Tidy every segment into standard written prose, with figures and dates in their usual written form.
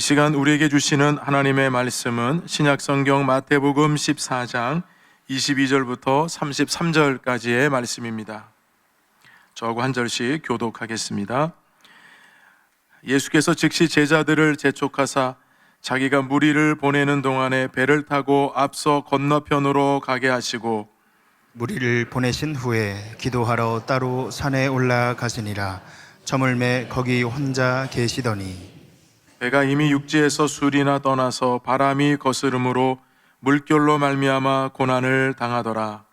시간 우리에게 주시는 하나님의 말씀은 신약성경 마태복음 14장 22절부터 33절까지의 말씀입니다. 저하고 한 절씩 교독하겠습니다. 예수께서 즉시 제자들을 재촉하사 자기가 무리를 보내는 동안에 배를 타고 앞서 건너편으로 가게 하시고 무리를 보내신 후에 기도하러 따로 산에 올라가시니라. 저물매 거기 혼자 계시더니 배가 이미 육지에서 술이나 떠나서 바람이 거스름으로 물결로 말미암아 고난을 당하더라.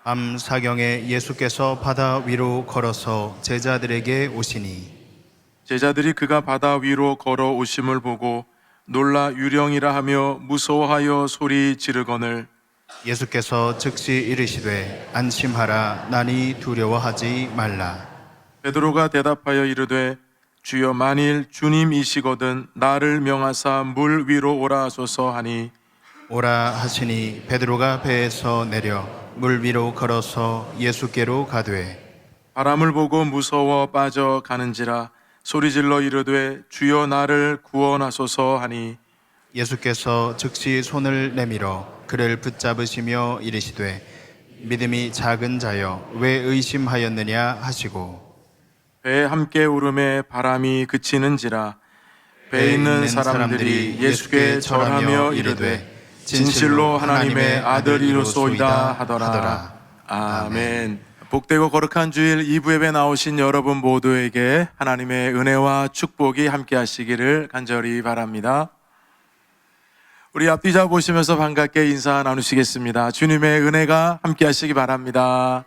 암사경에 예수께서 바다 위로 걸어서 제자들에게 오시니 제자들이 그가 바다 위로 걸어 오심을 보고 놀라 유령이라 하며 무서워하여 소리 지르거늘 예수께서 즉시 이르시되 안심하라. 나니 두려워하지 말라. 베드로가 대답하여 이르되 주여 만일 주님이시거든 나를 명하사 물 위로 오라 하소서 하니 오라 하시니 베드로가 배에서 내려 물 위로 걸어서 예수께로 가되 바람을 보고 무서워 빠져가는지라 소리질러 이르되 주여 나를 구원하소서 하니 예수께서 즉시 손을 내밀어 그를 붙잡으시며 이르시되 믿음이 작은 자여 왜 의심하였느냐 하시고 배에 함께 오름에 바람이 그치는지라 배에 있는 사람들이 예수께 절하며 이르되 진실로 하나님의 아들이로소이다 하더라. 아멘. 복되고 거룩한 주일 2부 예배 나오신 여러분 모두에게 하나님의 은혜와 축복이 함께 하시기를 간절히 바랍니다. 우리 앞뒤자 보시면서 반갑게 인사 나누시겠습니다. 주님의 은혜가 함께 하시기 바랍니다.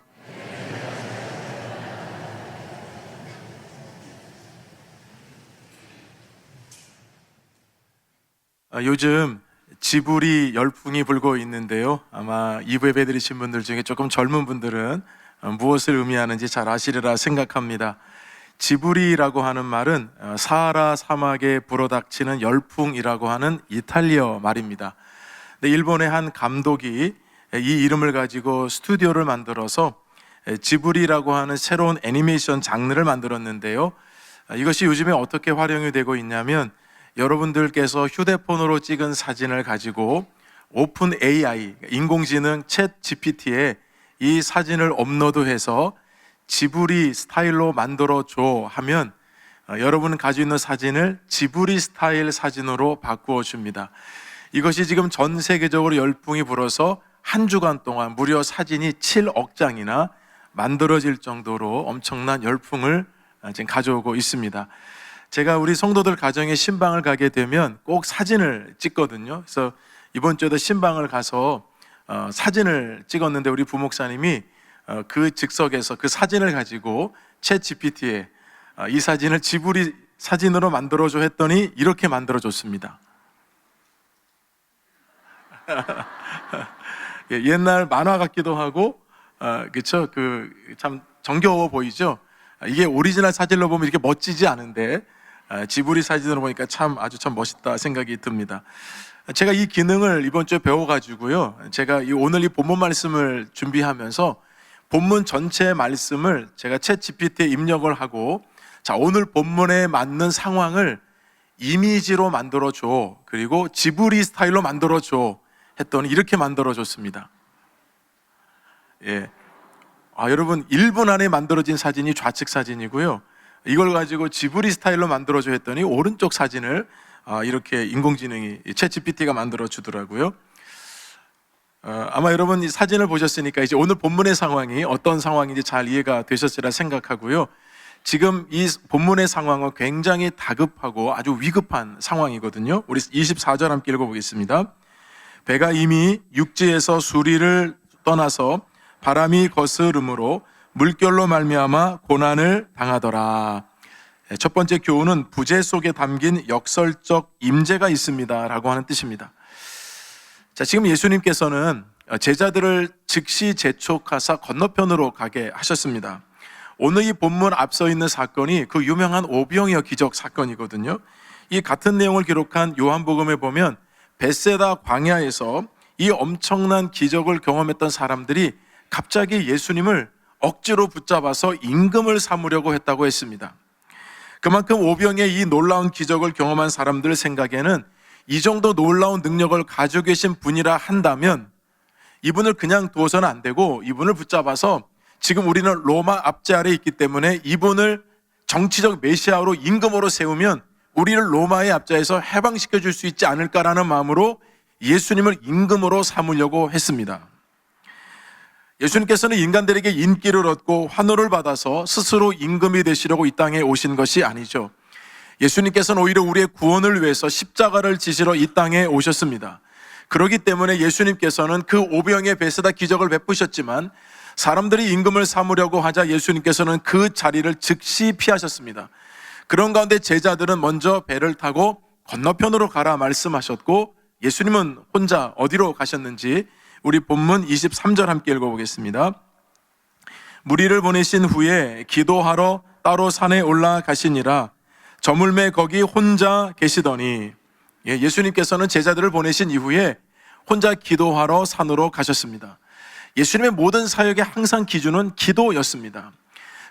요즘 지브리 열풍이 불고 있는데요. 아마 2부 예배 드리신 분들 중에 조금 젊은 분들은 무엇을 의미하는지 잘 아시리라 생각합니다. 지브리라고 하는 말은 사하라 사막에 불어닥치는 열풍이라고 하는 이탈리아 말입니다. 근데 일본의 한 감독이 이 이름을 가지고 스튜디오를 만들어서 지브리라고 하는 새로운 애니메이션 장르를 만들었는데요. 이것이 요즘에 어떻게 활용이 되고 있냐면 여러분들께서 휴대폰으로 찍은 사진을 가지고 오픈 AI, 인공지능 챗 GPT에 이 사진을 업로드해서 지브리 스타일로 만들어줘 하면 여러분은 가지고 있는 사진을 지브리 스타일 사진으로 바꾸어 줍니다. 이것이 지금 전 세계적으로 열풍이 불어서 한 주간 동안 무려 사진이 7억 장이나 만들어질 정도로 엄청난 열풍을 지금 가져오고 있습니다. 제가 우리 성도들 가정에 신방을 가게 되면 꼭 사진을 찍거든요. 그래서 이번 주에도 신방을 가서 사진을 찍었는데 우리 부목사님이 그 즉석에서 그 사진을 가지고 챗 GPT에 이 사진을 지브리 사진으로 만들어줘 했더니 이렇게 만들어줬습니다. 옛날 만화 같기도 하고 그렇죠? 참 정겨워 보이죠? 이게 오리지널 사진으로 보면 이렇게 멋지지 않은데 지브리 사진으로 보니까 아주 멋있다 생각이 듭니다. 제가 이 기능을 이번 주에 배워가지고요. 제가 오늘 이 본문 말씀을 준비하면서 본문 전체 말씀을 제가 챗 GPT에 입력을 하고 자, 오늘 본문에 맞는 상황을 이미지로 만들어줘. 그리고 지브리 스타일로 만들어줘. 했더니 이렇게 만들어줬습니다. 예. 여러분 1분 안에 만들어진 사진이 좌측 사진이고요. 이걸 가지고 지브리 스타일로 만들어줘 했더니 오른쪽 사진을 이렇게 인공지능이 챗 GPT가 만들어 주더라고요. 아마 여러분 이 사진을 보셨으니까 이제 오늘 본문의 상황이 어떤 상황인지 잘 이해가 되셨으리라 생각하고요. 지금 이 본문의 상황은 굉장히 다급하고 아주 위급한 상황이거든요. 우리 24절 함께 읽어보겠습니다. 배가 이미 육지에서 수리를 떠나서 바람이 거스름으로 물결로 말미암아 고난을 당하더라. 첫 번째 교훈은 부재 속에 담긴 역설적 임재가 있습니다 라고 하는 뜻입니다. 자, 지금 예수님께서는 제자들을 즉시 재촉하사 건너편으로 가게 하셨습니다. 오늘 이 본문 앞서 있는 사건이 그 유명한 오병이어 기적 사건이거든요. 이 같은 내용을 기록한 요한복음에 보면 벳세다 광야에서 이 엄청난 기적을 경험했던 사람들이 갑자기 예수님을 억지로 붙잡아서 임금을 삼으려고 했다고 했습니다. 그만큼 오병의 이 놀라운 기적을 경험한 사람들 생각에는 이 정도 놀라운 능력을 가지고 계신 분이라 한다면 이분을 그냥 두어서는 안 되고 이분을 붙잡아서 지금 우리는 로마 압제 아래에 있기 때문에 이분을 정치적 메시아로 임금으로 세우면 우리를 로마의 압제에서 해방시켜 줄 수 있지 않을까라는 마음으로 예수님을 임금으로 삼으려고 했습니다. 예수님께서는 인간들에게 인기를 얻고 환호를 받아서 스스로 임금이 되시려고 이 땅에 오신 것이 아니죠. 예수님께서는 오히려 우리의 구원을 위해서 십자가를 지시러 이 땅에 오셨습니다. 그렇기 때문에 예수님께서는 그 오병의 베세다 기적을 베푸셨지만 사람들이 임금을 삼으려고 하자 예수님께서는 그 자리를 즉시 피하셨습니다. 그런 가운데 제자들은 먼저 배를 타고 건너편으로 가라 말씀하셨고 예수님은 혼자 어디로 가셨는지 우리 본문 23절 함께 읽어보겠습니다. 무리를 보내신 후에 기도하러 따로 산에 올라가시니라. 저물매 거기 혼자 계시더니, 예수님께서는 제자들을 보내신 이후에 혼자 기도하러 산으로 가셨습니다. 예수님의 모든 사역의 항상 기준은 기도였습니다.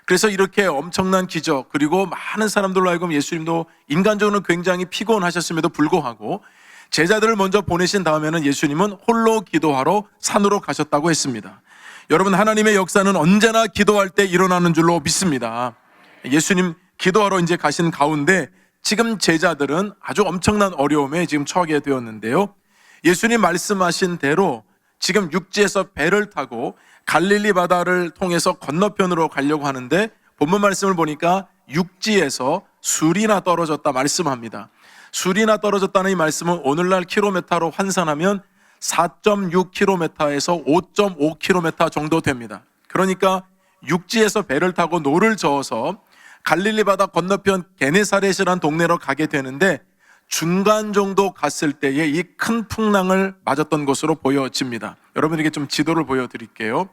그래서 이렇게 엄청난 기적, 그리고 많은 사람들로 하여금 예수님도 인간적으로는 굉장히 피곤하셨음에도 불구하고 제자들을 먼저 보내신 다음에는 예수님은 홀로 기도하러 산으로 가셨다고 했습니다. 여러분, 하나님의 역사는 언제나 기도할 때 일어나는 줄로 믿습니다. 예수님 기도하러 이제 가신 가운데 지금 제자들은 아주 엄청난 어려움에 지금 처하게 되었는데요. 예수님 말씀하신 대로 지금 육지에서 배를 타고 갈릴리 바다를 통해서 건너편으로 가려고 하는데 본문 말씀을 보니까 육지에서 술이나 떨어졌다 말씀합니다. 술이나 떨어졌다는 이 말씀은 오늘날 킬로미터로 환산하면 4.6km에서 5.5km 정도 됩니다. 그러니까 육지에서 배를 타고 노를 저어서 갈릴리 바다 건너편 게네사렛이라는 동네로 가게 되는데 중간 정도 갔을 때에 이 큰 풍랑을 맞았던 것으로 보여집니다. 여러분에게 좀 지도를 보여드릴게요.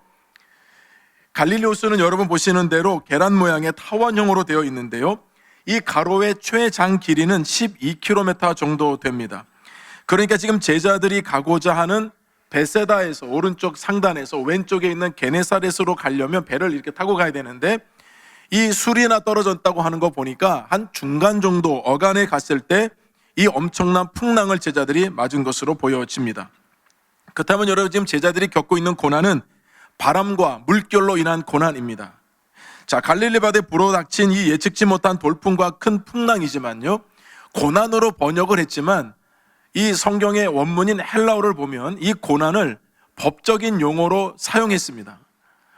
갈릴리 호수는 여러분 보시는 대로 계란 모양의 타원형으로 되어 있는데요. 이 가로의 최장 길이는 12km 정도 됩니다. 그러니까 지금 제자들이 가고자 하는 베세다에서 오른쪽 상단에서 왼쪽에 있는 게네사렛으로 가려면 배를 이렇게 타고 가야 되는데 이 술이나 떨어졌다고 하는 거 보니까 한 중간 정도 어간에 갔을 때 이 엄청난 풍랑을 제자들이 맞은 것으로 보여집니다. 그렇다면 여러분, 지금 제자들이 겪고 있는 고난은 바람과 물결로 인한 고난입니다. 자, 갈릴리 바다에 불어닥친 이 예측치 못한 돌풍과 큰 풍랑이지만요, 고난으로 번역을 했지만 이 성경의 원문인 헬라어를 보면 이 고난을 법적인 용어로 사용했습니다.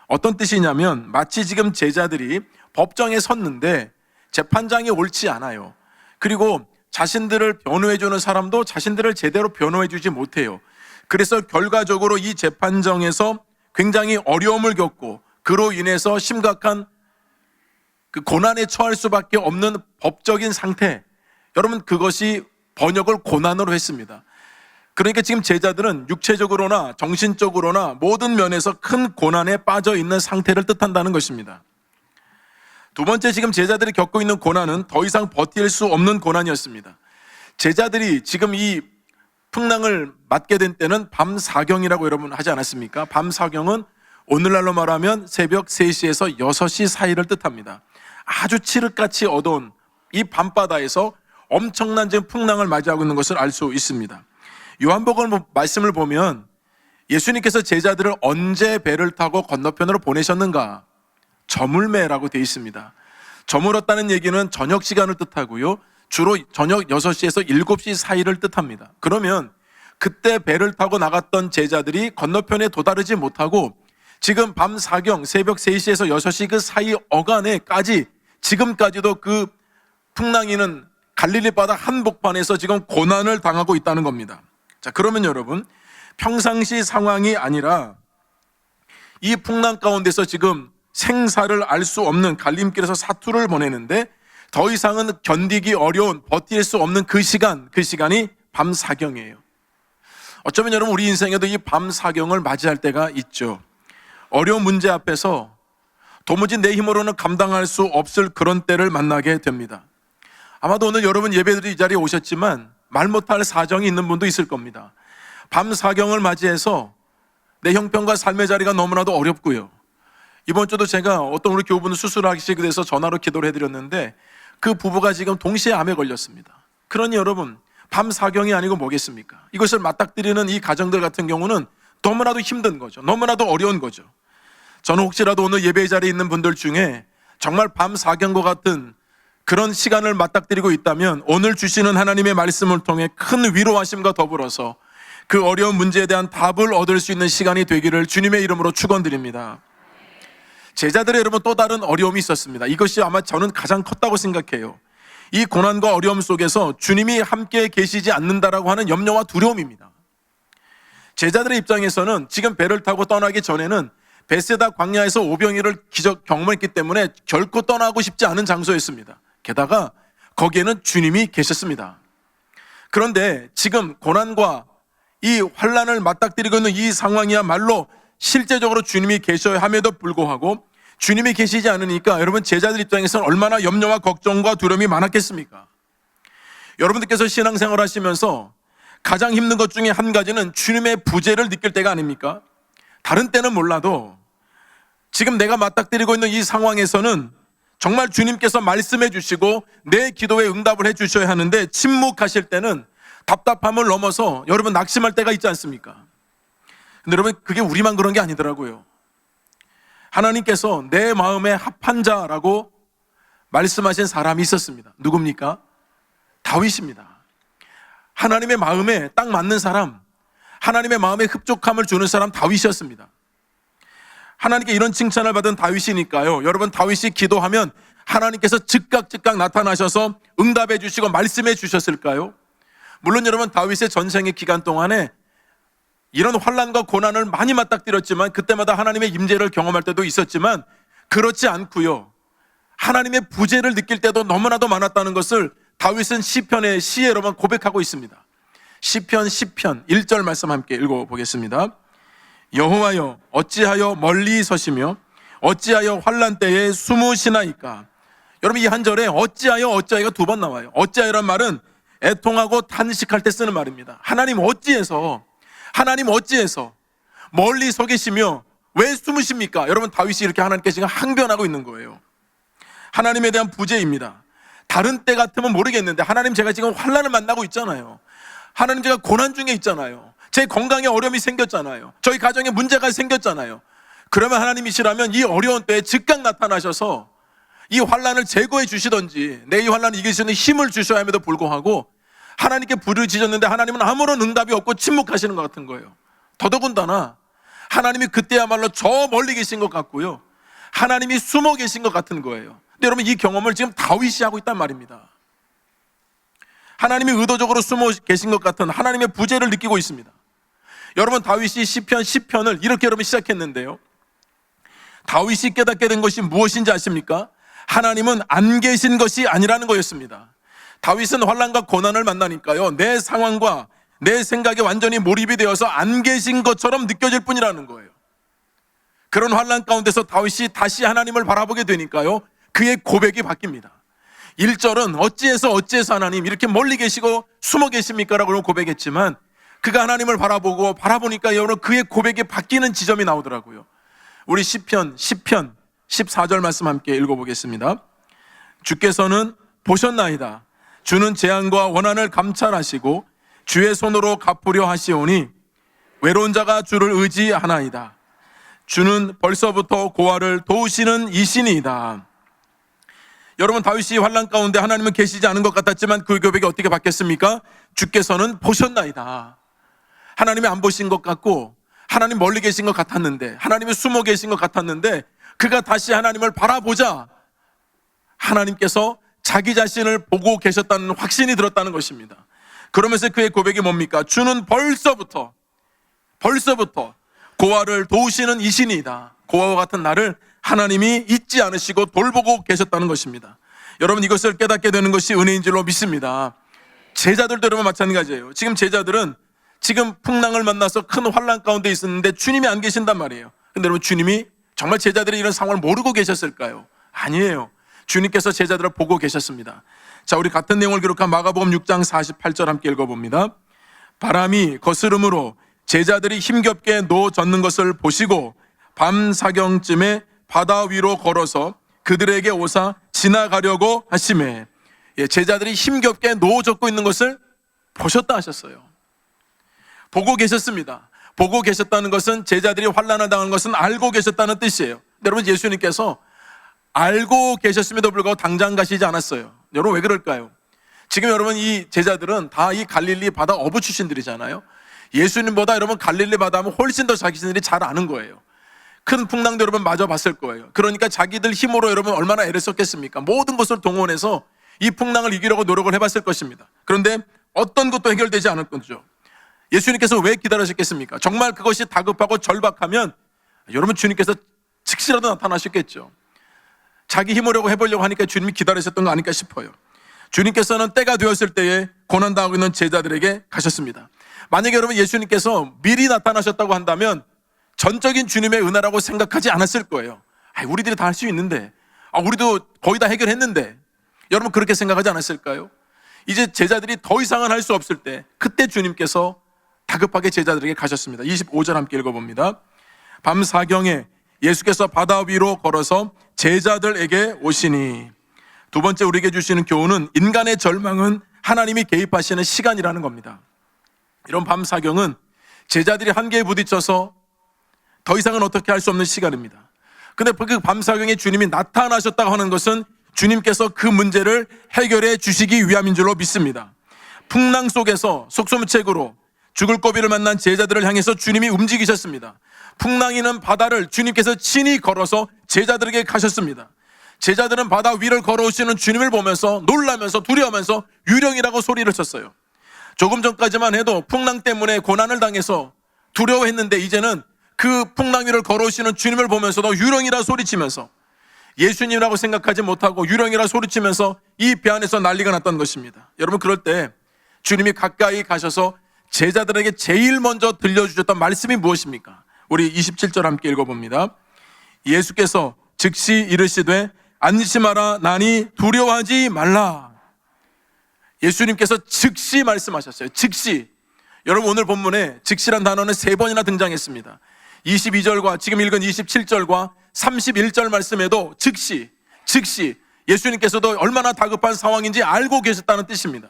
어떤 뜻이냐면 마치 지금 제자들이 법정에 섰는데 재판장이 옳지 않아요. 그리고 자신들을 변호해주는 사람도 자신들을 제대로 변호해주지 못해요. 그래서 결과적으로 이 재판정에서 굉장히 어려움을 겪고 그로 인해서 심각한 그 고난에 처할 수밖에 없는 법적인 상태, 여러분, 그것이 번역을 고난으로 했습니다. 그러니까 지금 제자들은 육체적으로나 정신적으로나 모든 면에서 큰 고난에 빠져 있는 상태를 뜻한다는 것입니다. 두 번째, 지금 제자들이 겪고 있는 고난은 더 이상 버틸 수 없는 고난이었습니다. 제자들이 지금 이 풍랑을 맞게 된 때는 밤 사경이라고 여러분 하지 않았습니까? 밤 사경은 오늘날로 말하면 새벽 3시에서 6시 사이를 뜻합니다. 아주 칠흑같이 어두운 이 밤바다에서 엄청난 지금 풍랑을 맞이하고 있는 것을 알 수 있습니다. 요한복음 말씀을 보면 예수님께서 제자들을 언제 배를 타고 건너편으로 보내셨는가? 저물매라고 되어 있습니다. 저물었다는 얘기는 저녁 시간을 뜻하고요, 주로 저녁 6시에서 7시 사이를 뜻합니다. 그러면 그때 배를 타고 나갔던 제자들이 건너편에 도달하지 못하고 지금 밤 사경 새벽 3시에서 6시 그 사이 어간에까지 지금까지도 그 풍랑이는 갈릴리 바다 한복판에서 지금 고난을 당하고 있다는 겁니다. 자, 그러면 여러분, 평상시 상황이 아니라 이 풍랑 가운데서 지금 생사를 알 수 없는 갈림길에서 사투를 보내는데 더 이상은 견디기 어려운, 버틸 수 없는 그 시간이 밤 사경이에요. 어쩌면 여러분, 우리 인생에도 이 밤 사경을 맞이할 때가 있죠. 어려운 문제 앞에서 도무지 내 힘으로는 감당할 수 없을 그런 때를 만나게 됩니다. 아마도 오늘 여러분 예배드리 이 자리에 오셨지만 말 못할 사정이 있는 분도 있을 겁니다. 밤 사경을 맞이해서 내 형편과 삶의 자리가 너무나도 어렵고요. 이번 주도 제가 어떤 우리 교우분을 수술하시게 돼서 전화로 기도를 해드렸는데 그 부부가 지금 동시에 암에 걸렸습니다. 그러니 여러분, 밤 사경이 아니고 뭐겠습니까? 이것을 맞닥뜨리는 이 가정들 같은 경우는 너무나도 힘든 거죠. 너무나도 어려운 거죠. 저는 혹시라도 오늘 예배 자리에 있는 분들 중에 정말 밤 사경과 같은 그런 시간을 맞닥뜨리고 있다면 오늘 주시는 하나님의 말씀을 통해 큰 위로하심과 더불어서 그 어려운 문제에 대한 답을 얻을 수 있는 시간이 되기를 주님의 이름으로 축원드립니다. 제자들의 여러분 또 다른 어려움이 있었습니다. 이것이 아마 저는 가장 컸다고 생각해요. 이 고난과 어려움 속에서 주님이 함께 계시지 않는다라고 하는 염려와 두려움입니다. 제자들의 입장에서는 지금 배를 타고 떠나기 전에는 베세다 광야에서 오병이를 기적 경험했기 때문에 결코 떠나고 싶지 않은 장소였습니다. 게다가 거기에는 주님이 계셨습니다. 그런데 지금 고난과 이 환난을 맞닥뜨리고 있는 이 상황이야말로 실제적으로 주님이 계셔야 함에도 불구하고 주님이 계시지 않으니까 여러분 제자들 입장에서는 얼마나 염려와 걱정과 두려움이 많았겠습니까? 여러분들께서 신앙생활 하시면서 가장 힘든 것 중에 한 가지는 주님의 부재를 느낄 때가 아닙니까? 다른 때는 몰라도 지금 내가 맞닥뜨리고 있는 이 상황에서는 정말 주님께서 말씀해 주시고 내 기도에 응답을 해 주셔야 하는데 침묵하실 때는 답답함을 넘어서 여러분 낙심할 때가 있지 않습니까? 근데 여러분 그게 우리만 그런 게 아니더라고요. 하나님께서 내 마음에 합한 자라고 말씀하신 사람이 있었습니다. 누굽니까? 다윗입니다. 하나님의 마음에 딱 맞는 사람, 하나님의 마음에 흡족함을 주는 사람 다윗이었습니다. 하나님께 이런 칭찬을 받은 다윗이니까요. 여러분 다윗이 기도하면 하나님께서 즉각 나타나셔서 응답해 주시고 말씀해 주셨을까요? 물론 여러분 다윗의 전생의 기간 동안에 이런 환난과 고난을 많이 맞닥뜨렸지만 그때마다 하나님의 임재를 경험할 때도 있었지만 그렇지 않고요. 하나님의 부재를 느낄 때도 너무나도 많았다는 것을 다윗은 시편의 시에 여러분 고백하고 있습니다. 시편 10편 1절 말씀 함께 읽어보겠습니다. 여호와여 어찌하여 멀리 서시며 어찌하여 환난 때에 숨으시나이까. 여러분 이 한 절에 어찌하여가 두 번 나와요. 어찌하여란 말은 애통하고 탄식할 때 쓰는 말입니다. 하나님 어찌해서 멀리 서 계시며 왜 숨으십니까? 여러분 다윗이 이렇게 하나님께 지금 항변하고 있는 거예요. 하나님에 대한 부재입니다. 다른 때 같으면 모르겠는데 하나님 제가 지금 환난을 만나고 있잖아요. 하나님 제가 고난 중에 있잖아요. 제 건강에 어려움이 생겼잖아요. 저희 가정에 문제가 생겼잖아요. 그러면 하나님이시라면 이 어려운 때에 즉각 나타나셔서 이 환난을 제거해 주시던지 내 이 환난을 이길 수 있는 힘을 주셔야 함에도 불구하고 하나님께 부르짖었는데 하나님은 아무런 응답이 없고 침묵하시는 것 같은 거예요. 더더군다나 하나님이 그때야말로 저 멀리 계신 것 같고요. 하나님이 숨어 계신 것 같은 거예요. 근데 여러분 이 경험을 지금 다윗이 하고 있단 말입니다. 하나님이 의도적으로 숨어 계신 것 같은 하나님의 부재를 느끼고 있습니다. 여러분 다윗이 시편 10편을 이렇게 여러분 시작했는데요. 다윗이 깨닫게 된 것이 무엇인지 아십니까? 하나님은 안 계신 것이 아니라는 거였습니다. 다윗은 환난과 고난을 만나니까요, 내 상황과 내 생각에 완전히 몰입이 되어서 안 계신 것처럼 느껴질 뿐이라는 거예요. 그런 환난 가운데서 다윗이 다시 하나님을 바라보게 되니까요, 그의 고백이 바뀝니다. 1절은 어찌해서 하나님 이렇게 멀리 계시고 숨어 계십니까? 라고 고백했지만 그가 하나님을 바라보니까 여러분 그의 고백이 바뀌는 지점이 나오더라고요. 우리 시편 10편 14절 말씀 함께 읽어보겠습니다. 주께서는 보셨나이다. 주는 재앙과 원한을 감찰하시고 주의 손으로 갚으려 하시오니 외로운 자가 주를 의지하나이다. 주는 벌써부터 고아를 도우시는 이신이다. 여러분 다윗이 환난 가운데 하나님은 계시지 않은 것 같았지만 그 고백이 어떻게 바뀌었습니까? 주께서는 보셨나이다. 하나님이 안 보신 것 같고 하나님 멀리 계신 것 같았는데 하나님이 숨어 계신 것 같았는데 그가 다시 하나님을 바라보자 하나님께서 자기 자신을 보고 계셨다는 확신이 들었다는 것입니다. 그러면서 그의 고백이 뭡니까? 주는 벌써부터 고아를 도우시는 이신이다. 고아와 같은 나를 하나님이 잊지 않으시고 돌보고 계셨다는 것입니다. 여러분 이것을 깨닫게 되는 것이 은혜인 줄로 믿습니다. 제자들도 여러분 마찬가지예요. 지금 제자들은 지금 풍랑을 만나서 큰 환난 가운데 있었는데 주님이 안 계신단 말이에요. 근데 여러분 주님이 정말 제자들이 이런 상황을 모르고 계셨을까요? 아니에요. 주님께서 제자들을 보고 계셨습니다. 자, 우리 같은 내용을 기록한 마가복음 6장 48절 함께 읽어봅니다. 바람이 거스름으로 제자들이 힘겹게 놓아졌는 것을 보시고 밤 사경쯤에 바다 위로 걸어서 그들에게 오사 지나가려고 하시매 제자들이 힘겹게 노젓고 있는 것을 보셨다 하셨어요. 보고 계셨습니다. 보고 계셨다는 것은 제자들이 환난을 당하는 것은 알고 계셨다는 뜻이에요. 여러분, 예수님께서 알고 계셨음에도 불구하고 당장 가시지 않았어요. 여러분, 왜 그럴까요? 지금 여러분, 이 제자들은 다 이 갈릴리 바다 어부 출신들이잖아요. 예수님보다 여러분 갈릴리 바다 하면 훨씬 더 자기들이 잘 아는 거예요. 큰 풍랑도 여러분 마저 봤을 거예요. 그러니까 자기들 힘으로 여러분 얼마나 애를 썼겠습니까? 모든 것을 동원해서 이 풍랑을 이기려고 노력을 해봤을 것입니다. 그런데 어떤 것도 해결되지 않을 거죠. 예수님께서 왜 기다리셨겠습니까? 정말 그것이 다급하고 절박하면 여러분 주님께서 즉시라도 나타나셨겠죠. 자기 힘으로 해보려고 하니까 주님이 기다리셨던 거 아닐까 싶어요. 주님께서는 때가 되었을 때에 고난당하고 있는 제자들에게 가셨습니다. 만약에 여러분 예수님께서 미리 나타나셨다고 한다면 전적인 주님의 은혜라고 생각하지 않았을 거예요. 우리들이 다 할 수 있는데, 우리도 거의 다 해결했는데, 여러분 그렇게 생각하지 않았을까요? 이제 제자들이 더 이상은 할 수 없을 때, 그때 주님께서 다급하게 제자들에게 가셨습니다. 25절 함께 읽어봅니다. 밤 사경에 예수께서 바다 위로 걸어서 제자들에게 오시니. 두 번째 우리에게 주시는 교훈은 인간의 절망은 하나님이 개입하시는 시간이라는 겁니다. 이런 밤 사경은 제자들이 한계에 부딪혀서 더 이상은 어떻게 할 수 없는 시간입니다. 근데 그 밤 사경에 주님이 나타나셨다고 하는 것은 주님께서 그 문제를 해결해 주시기 위함인 줄로 믿습니다. 풍랑 속에서 속수무책으로 죽을 고비를 만난 제자들을 향해서 주님이 움직이셨습니다. 풍랑이는 바다를 주님께서 친히 걸어서 제자들에게 가셨습니다. 제자들은 바다 위를 걸어오시는 주님을 보면서 놀라면서 두려워하면서 유령이라고 소리를 쳤어요. 조금 전까지만 해도 풍랑 때문에 고난을 당해서 두려워했는데 이제는 그 풍랑 위를 걸어오시는 주님을 보면서도 유령이라 소리치면서 예수님이라고 생각하지 못하고 유령이라 소리치면서 이 배 안에서 난리가 났던 것입니다. 여러분, 그럴 때 주님이 가까이 가셔서 제자들에게 제일 먼저 들려주셨던 말씀이 무엇입니까? 우리 27절 함께 읽어봅니다. 예수께서 즉시 이르시되 안심하라, 나니 두려워하지 말라. 예수님께서 즉시 말씀하셨어요. 즉시. 여러분, 오늘 본문에 즉시란 단어는 3번이나 등장했습니다. 22절과 지금 읽은 27절과 31절 말씀에도 즉시 예수님께서도 얼마나 다급한 상황인지 알고 계셨다는 뜻입니다.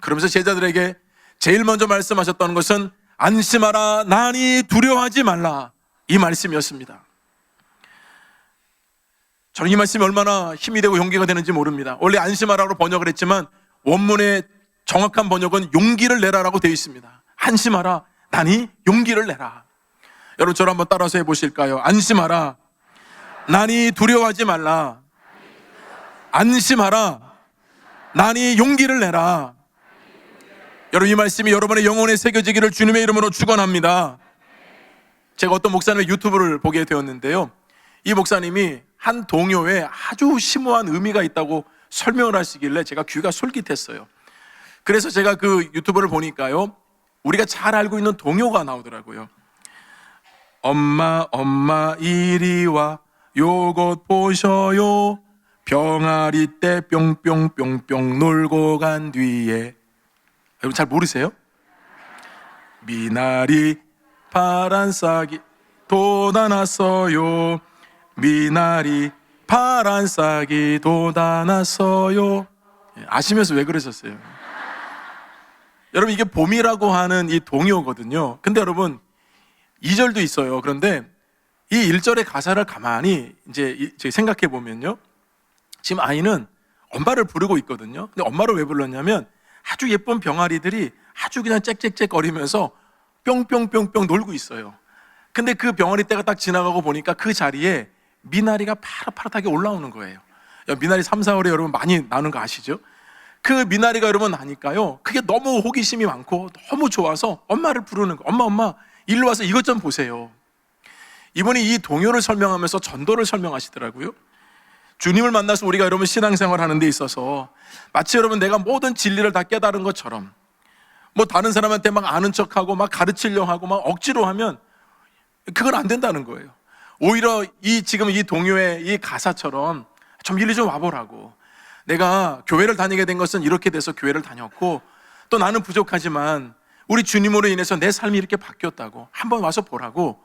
그러면서 제자들에게 제일 먼저 말씀하셨다는 것은 안심하라, 나니 두려워하지 말라, 이 말씀이었습니다. 저는 이 말씀이 얼마나 힘이 되고 용기가 되는지 모릅니다. 원래 안심하라고 번역을 했지만 원문의 정확한 번역은 용기를 내라라고 되어 있습니다. 안심하라, 나니 용기를 내라. 여러분, 저를 한번 따라서 해보실까요? 안심하라, 나니 두려워하지 말라. 안심하라, 나니 용기를 내라. 여러분, 이 말씀이 여러분의 영혼에 새겨지기를 주님의 이름으로 축원합니다. 제가 어떤 목사님의 유튜브를 보게 되었는데요, 이 목사님이 한 동요에 아주 심오한 의미가 있다고 설명을 하시길래 제가 귀가 솔깃했어요. 그래서 제가 그 유튜브를 보니까요, 우리가 잘 알고 있는 동요가 나오더라고요. 엄마 이리 와, 요것 보셔요, 병아리 때 뿅뿅뿅뿅 놀고 간 뒤에. 여러분 잘 모르세요? 미나리 파란 싹이 돋아났어요, 미나리 파란 싹이 돋아났어요. 아시면서 왜 그러셨어요? 여러분, 이게 봄이라고 하는 이 동요거든요. 근데 여러분 2절도 있어요. 그런데 이 1절의 가사를 가만히 이제 생각해 보면요, 지금 아이는 엄마를 부르고 있거든요. 근데 엄마를 왜 불렀냐면 아주 예쁜 병아리들이 아주 그냥 짹짹짹 거리면서 뿅뿅뿅뿅 놀고 있어요. 근데 그 병아리 때가 딱 지나가고 보니까 그 자리에 미나리가 파릇파릇하게 올라오는 거예요. 미나리 3, 4월에 여러분 많이 나는 거 아시죠? 그 미나리가 여러분 나니까요, 그게 너무 호기심이 많고 너무 좋아서 엄마를 부르는 거. 엄마 일로 와서 이것 좀 보세요. 이분이 이 동요를 설명하면서 전도를 설명하시더라고요. 주님을 만나서 우리가 여러분 신앙생활 하는 데 있어서 마치 여러분 내가 모든 진리를 다 깨달은 것처럼 뭐 다른 사람한테 막 아는 척하고 막 가르치려고 하고 막 억지로 하면 그건 안 된다는 거예요. 오히려 지금 이 동요의 이 가사처럼 좀 일리 좀 와보라고. 내가 교회를 다니게 된 것은 이렇게 돼서 교회를 다녔고, 또 나는 부족하지만 우리 주님으로 인해서 내 삶이 이렇게 바뀌었다고 한번 와서 보라고.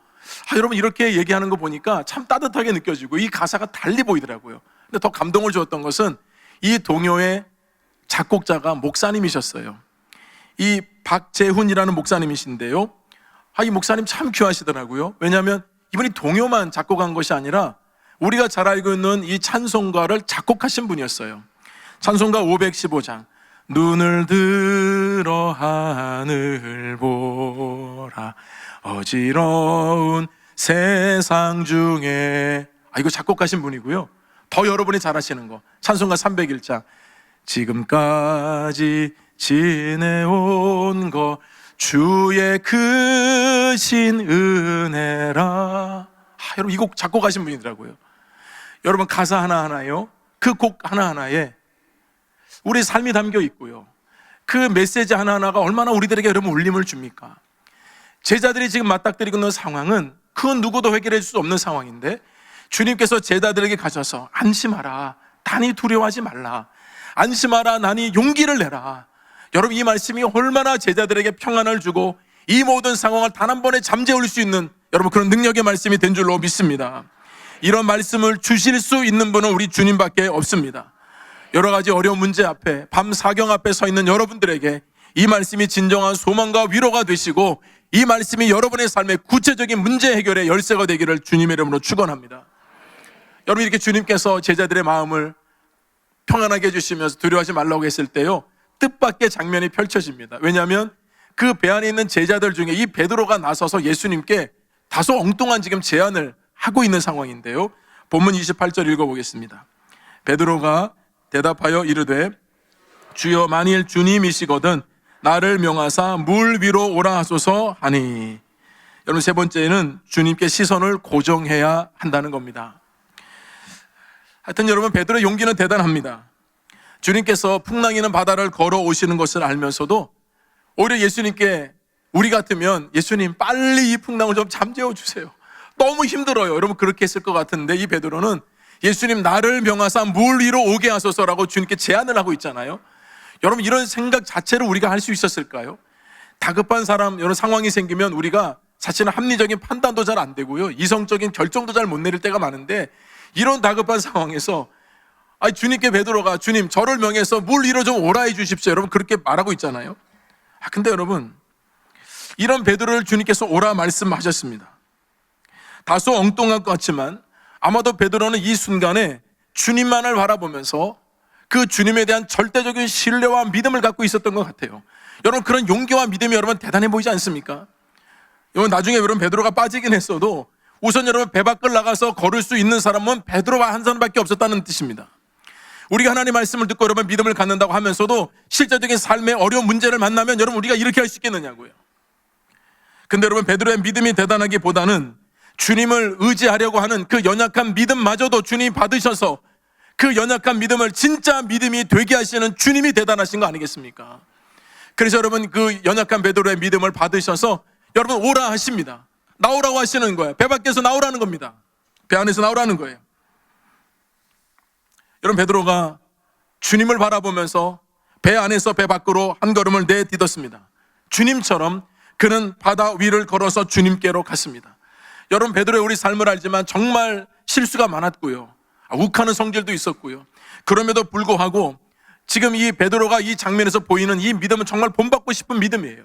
여러분 이렇게 얘기하는 거 보니까 참 따뜻하게 느껴지고 이 가사가 달리 보이더라고요. 근데 더 감동을 주었던 것은 이 동요의 작곡자가 목사님이셨어요. 이 박재훈이라는 목사님이신데요, 이 목사님 참 귀하시더라고요. 왜냐하면 이분이 동요만 작곡한 것이 아니라 우리가 잘 알고 있는 이 찬송가를 작곡하신 분이었어요. 찬송가 515장, 눈을 들어 하늘 보라 어지러운 세상 중에, 이거 작곡하신 분이고요. 더 여러분이 잘 아시는 거, 찬송가 301장, 지금까지 지내온 거 주의 크신 은혜라. 여러분 이 곡 작곡하신 분이더라고요. 여러분 가사 하나하나요, 그 곡 하나하나에 우리 삶이 담겨 있고요, 그 메시지 하나하나가 얼마나 우리들에게 여러분 울림을 줍니까? 제자들이 지금 맞닥뜨리고 있는 상황은 그 누구도 해결해 줄 수 없는 상황인데, 주님께서 제자들에게 가셔서 안심하라, 단히 두려워하지 말라, 안심하라, 나니 용기를 내라. 여러분 이 말씀이 얼마나 제자들에게 평안을 주고 이 모든 상황을 단 한 번에 잠재울 수 있는 여러분 그런 능력의 말씀이 된 줄로 믿습니다. 이런 말씀을 주실 수 있는 분은 우리 주님밖에 없습니다. 여러 가지 어려운 문제 앞에, 밤 사경 앞에 서 있는 여러분들에게 이 말씀이 진정한 소망과 위로가 되시고, 이 말씀이 여러분의 삶의 구체적인 문제 해결의 열쇠가 되기를 주님의 이름으로 축원합니다. 여러분 이렇게 주님께서 제자들의 마음을 평안하게 해주시면서 두려워하지 말라고 했을 때요, 뜻밖의 장면이 펼쳐집니다. 왜냐하면 그 배 안에 있는 제자들 중에 이 베드로가 나서서 예수님께 다소 엉뚱한 지금 제안을 하고 있는 상황인데요, 본문 28절 읽어보겠습니다. 베드로가 대답하여 이르되 주여 만일 주님이시거든 나를 명하사 물 위로 오라 하소서 하니. 여러분 세 번째는 주님께 시선을 고정해야 한다는 겁니다. 하여튼 여러분 베드로의 용기는 대단합니다. 주님께서 풍랑이는 바다를 걸어오시는 것을 알면서도 오히려 예수님께, 우리 같으면 예수님 빨리 이 풍랑을 좀 잠재워 주세요, 너무 힘들어요, 여러분 그렇게 했을 것 같은데, 이 베드로는 예수님 나를 명하사 물 위로 오게 하소서라고 주님께 제안을 하고 있잖아요. 여러분 이런 생각 자체를 우리가 할 수 있었을까요? 다급한 사람, 여러 상황이 생기면 우리가 사실은 합리적인 판단도 잘 안 되고요, 이성적인 결정도 잘 못 내릴 때가 많은데, 이런 다급한 상황에서 주님께 베드로가 주님 저를 명해서 물 위로 좀 오라 해 주십시오, 여러분 그렇게 말하고 있잖아요. 근데 여러분 이런 베드로를 주님께서 오라 말씀하셨습니다. 다소 엉뚱한 것 같지만 아마도 베드로는 이 순간에 주님만을 바라보면서 그 주님에 대한 절대적인 신뢰와 믿음을 갖고 있었던 것 같아요. 여러분 그런 용기와 믿음이 여러분 대단해 보이지 않습니까? 여러분 나중에 여러분 베드로가 빠지긴 했어도 우선 여러분 배 밖을 나가서 걸을 수 있는 사람은 베드로와 한 사람밖에 없었다는 뜻입니다. 우리가 하나님 말씀을 듣고 여러분 믿음을 갖는다고 하면서도 실제적인 삶의 어려운 문제를 만나면 여러분 우리가 이렇게 할 수 있겠느냐고요. 근데 여러분 베드로의 믿음이 대단하기보다는 주님을 의지하려고 하는 그 연약한 믿음마저도 주님이 받으셔서 그 연약한 믿음을 진짜 믿음이 되게 하시는 주님이 대단하신 거 아니겠습니까? 그래서 여러분 그 연약한 베드로의 믿음을 받으셔서 여러분 오라 하십니다. 나오라고 하시는 거예요. 배 밖에서 나오라는 겁니다. 배 안에서 나오라는 거예요. 여러분 베드로가 주님을 바라보면서 배 안에서 배 밖으로 한 걸음을 내딛었습니다. 주님처럼 그는 바다 위를 걸어서 주님께로 갔습니다. 여러분 베드로의 우리 삶을 알지만 정말 실수가 많았고요, 욱하는 성질도 있었고요, 그럼에도 불구하고 지금 이 베드로가 이 장면에서 보이는 이 믿음은 정말 본받고 싶은 믿음이에요.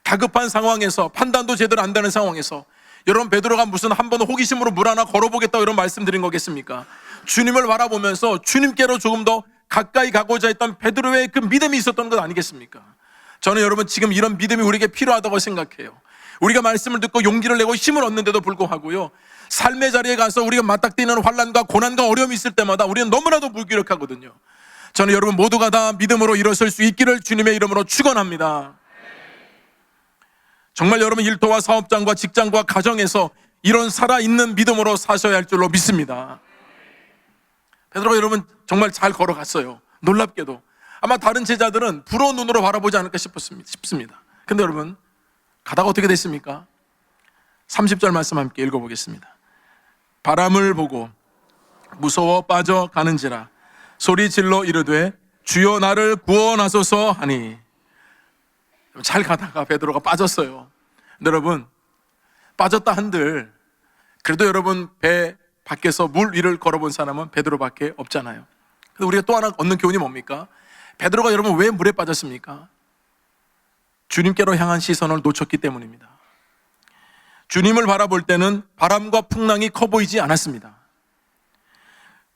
다급한 상황에서, 판단도 제대로 안 되는 상황에서 여러분 베드로가 무슨 한 번 호기심으로 물 하나 걸어보겠다고 이런 말씀드린 거겠습니까? 주님을 바라보면서 주님께로 조금 더 가까이 가고자 했던 베드로의 그 믿음이 있었던 것 아니겠습니까? 저는 여러분 지금 이런 믿음이 우리에게 필요하다고 생각해요. 우리가 말씀을 듣고 용기를 내고 힘을 얻는데도 불구하고요, 삶의 자리에 가서 우리가 맞닥뜨리는 환난과 고난과 어려움이 있을 때마다 우리는 너무나도 무기력하거든요. 저는 여러분 모두가 다 믿음으로 일어설 수 있기를 주님의 이름으로 축원합니다. 정말 여러분 일터와 사업장과 직장과 가정에서 이런 살아있는 믿음으로 사셔야 할 줄로 믿습니다. 베드로가 여러분 정말 잘 걸어갔어요. 놀랍게도 아마 다른 제자들은 부러운 눈으로 바라보지 않을까 싶습니다. 근데 여러분 가다가 어떻게 됐습니까? 30절 말씀 함께 읽어보겠습니다. 바람을 보고 무서워 빠져가는지라 소리 질러 이르되 주여 나를 구원하소서 하니. 잘 가다가 베드로가 빠졌어요. 근데 여러분 빠졌다 한들 그래도 여러분 배 밖에서 물 위를 걸어본 사람은 베드로밖에 없잖아요. 근데 우리가 또 하나 얻는 교훈이 뭡니까? 베드로가 여러분 왜 물에 빠졌습니까? 주님께로 향한 시선을 놓쳤기 때문입니다. 주님을 바라볼 때는 바람과 풍랑이 커 보이지 않았습니다.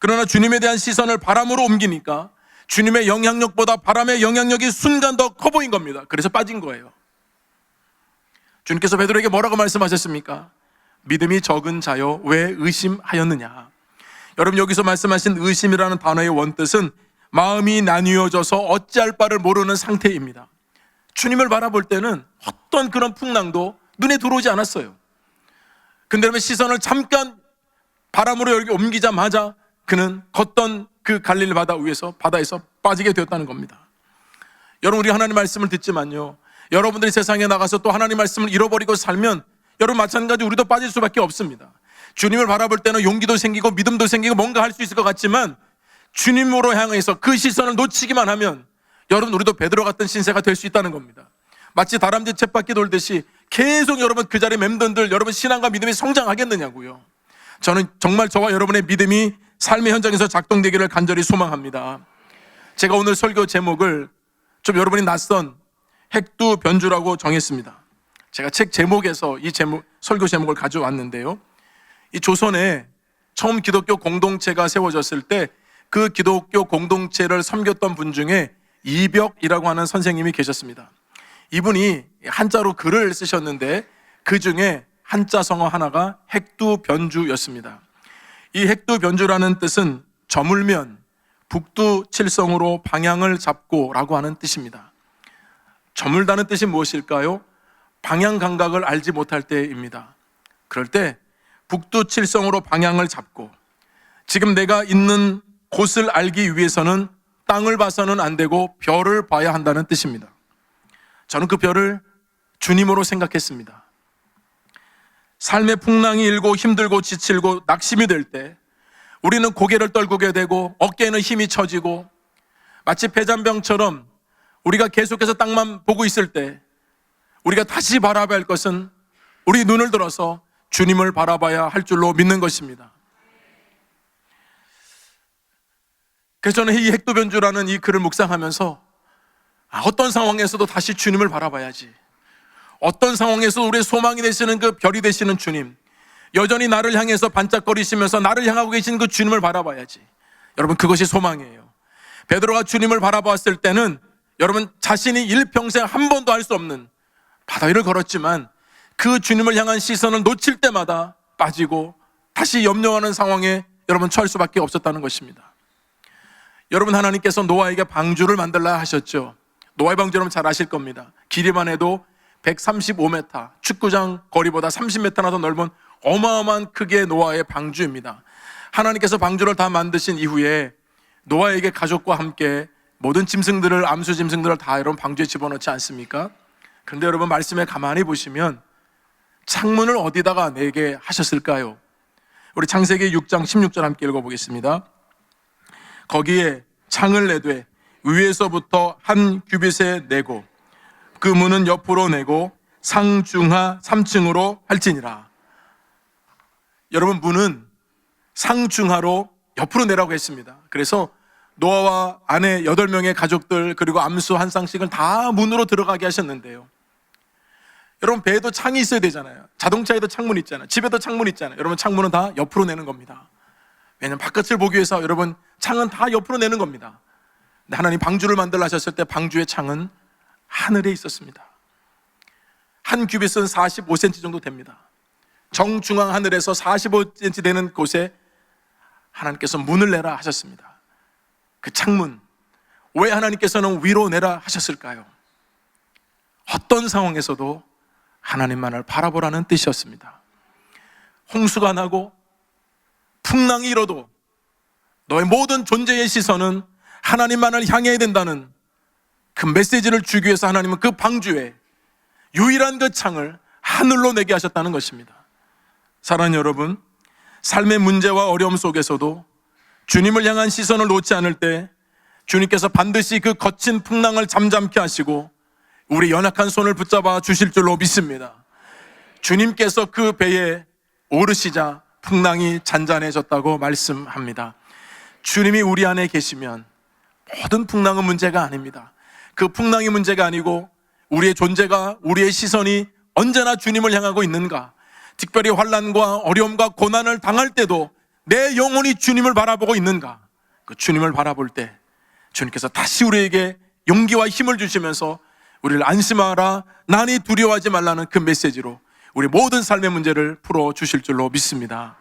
그러나 주님에 대한 시선을 바람으로 옮기니까 주님의 영향력보다 바람의 영향력이 순간 더 커 보인 겁니다. 그래서 빠진 거예요. 주님께서 베드로에게 뭐라고 말씀하셨습니까? 믿음이 적은 자여 왜 의심하였느냐. 여러분, 여기서 말씀하신 의심이라는 단어의 원뜻은 마음이 나뉘어져서 어찌할 바를 모르는 상태입니다. 주님을 바라볼 때는 어떤 그런 풍랑도 눈에 들어오지 않았어요. 근데 그러면 시선을 잠깐 바람으로 여기 옮기자마자 그는 걷던 그 갈릴리 바다에서 빠지게 되었다는 겁니다. 여러분, 우리 하나님 말씀을 듣지만요, 여러분들이 세상에 나가서 또 하나님 말씀을 잃어버리고 살면 여러분 마찬가지 우리도 빠질 수밖에 없습니다. 주님을 바라볼 때는 용기도 생기고 믿음도 생기고 뭔가 할 수 있을 것 같지만 주님으로 향해서 그 시선을 놓치기만 하면 여러분, 우리도 베드로 같은 신세가 될 수 있다는 겁니다. 마치 다람쥐 쳇바퀴 돌듯이 계속 여러분 그 자리에 맴돈들 여러분 신앙과 믿음이 성장하겠느냐고요. 저는 정말 저와 여러분의 믿음이 삶의 현장에서 작동되기를 간절히 소망합니다. 제가 오늘 설교 제목을 좀 여러분이 낯선 핵두변주라고 정했습니다. 제가 책 제목에서 이 설교 제목을 가져왔는데요, 이 조선에 처음 기독교 공동체가 세워졌을 때 그 기독교 공동체를 섬겼던 분 중에 이벽이라고 하는 선생님이 계셨습니다. 이분이 한자로 글을 쓰셨는데 그 중에 한자 성어 하나가 핵두변주였습니다. 이 핵두변주라는 뜻은 저물면, 북두칠성으로 방향을 잡고 라고 하는 뜻입니다. 저물다는 뜻이 무엇일까요? 방향 감각을 알지 못할 때입니다. 그럴 때 북두칠성으로 방향을 잡고 지금 내가 있는 곳을 알기 위해서는 땅을 봐서는 안 되고 별을 봐야 한다는 뜻입니다. 저는 그 별을 주님으로 생각했습니다. 삶의 풍랑이 일고 힘들고 지치고 낙심이 될 때 우리는 고개를 떨구게 되고 어깨에는 힘이 처지고 마치 폐잔병처럼 우리가 계속해서 땅만 보고 있을 때 우리가 다시 바라봐야 할 것은 우리 눈을 들어서 주님을 바라봐야 할 줄로 믿는 것입니다. 그래서 저는 이 핵두변주라는 이 글을 묵상하면서 어떤 상황에서도 다시 주님을 바라봐야지, 어떤 상황에서도 우리의 소망이 되시는 그 별이 되시는 주님, 여전히 나를 향해서 반짝거리시면서 나를 향하고 계신 그 주님을 바라봐야지. 여러분, 그것이 소망이에요. 베드로가 주님을 바라봤을 때는 여러분 자신이 일평생 한 번도 할 수 없는 바다 위를 걸었지만 그 주님을 향한 시선을 놓칠 때마다 빠지고 다시 염려하는 상황에 여러분 처할 수밖에 없었다는 것입니다. 여러분, 하나님께서 노아에게 방주를 만들라 하셨죠. 노아의 방주 여러분 잘 아실 겁니다. 길이만 해도 135m, 축구장 거리보다 30m나 더 넓은 어마어마한 크기의 노아의 방주입니다. 하나님께서 방주를 다 만드신 이후에 노아에게 가족과 함께 모든 짐승들을, 암수 짐승들을 다 여러분 방주에 집어넣지 않습니까? 그런데 여러분 말씀에 가만히 보시면 창문을 어디다가 내게 하셨을까요? 우리 창세기 6장 16절 함께 읽어보겠습니다. 거기에 창을 내되 위에서부터 한 규빗에 내고 그 문은 옆으로 내고 상중하 3층으로 할지니라. 여러분, 문은 상중하로 옆으로 내라고 했습니다. 그래서 노아와 아내 8명의 가족들 그리고 암수 한 쌍씩을 다 문으로 들어가게 하셨는데요, 여러분 배에도 창이 있어야 되잖아요. 자동차에도 창문 있잖아요. 집에도 창문 있잖아요. 여러분 창문은 다 옆으로 내는 겁니다. 왜냐하면 바깥을 보기 위해서 여러분 창은 다 옆으로 내는 겁니다. 근데 하나님 방주를 만들어 하셨을 때 방주의 창은 하늘에 있었습니다. 한 규빗은 45cm 정도 됩니다. 정중앙 하늘에서 45cm 되는 곳에 하나님께서 문을 내라 하셨습니다. 그 창문, 왜 하나님께서는 위로 내라 하셨을까요? 어떤 상황에서도 하나님만을 바라보라는 뜻이었습니다. 홍수가 나고 풍랑이 일어도 너의 모든 존재의 시선은 하나님만을 향해야 된다는 그 메시지를 주기 위해서 하나님은 그 방주에 유일한 그 창을 하늘로 내게 하셨다는 것입니다. 사랑하는 여러분, 삶의 문제와 어려움 속에서도 주님을 향한 시선을 놓지 않을 때 주님께서 반드시 그 거친 풍랑을 잠잠케 하시고 우리 연약한 손을 붙잡아 주실 줄로 믿습니다. 주님께서 그 배에 오르시자 풍랑이 잔잔해졌다고 말씀합니다. 주님이 우리 안에 계시면 모든 풍랑은 문제가 아닙니다. 그 풍랑이 문제가 아니고 우리의 존재가, 우리의 시선이 언제나 주님을 향하고 있는가, 특별히 환난과 어려움과 고난을 당할 때도 내 영혼이 주님을 바라보고 있는가, 그 주님을 바라볼 때 주님께서 다시 우리에게 용기와 힘을 주시면서 우리를 안심하라, 난이 두려워하지 말라는 그 메시지로 우리 모든 삶의 문제를 풀어주실 줄로 믿습니다.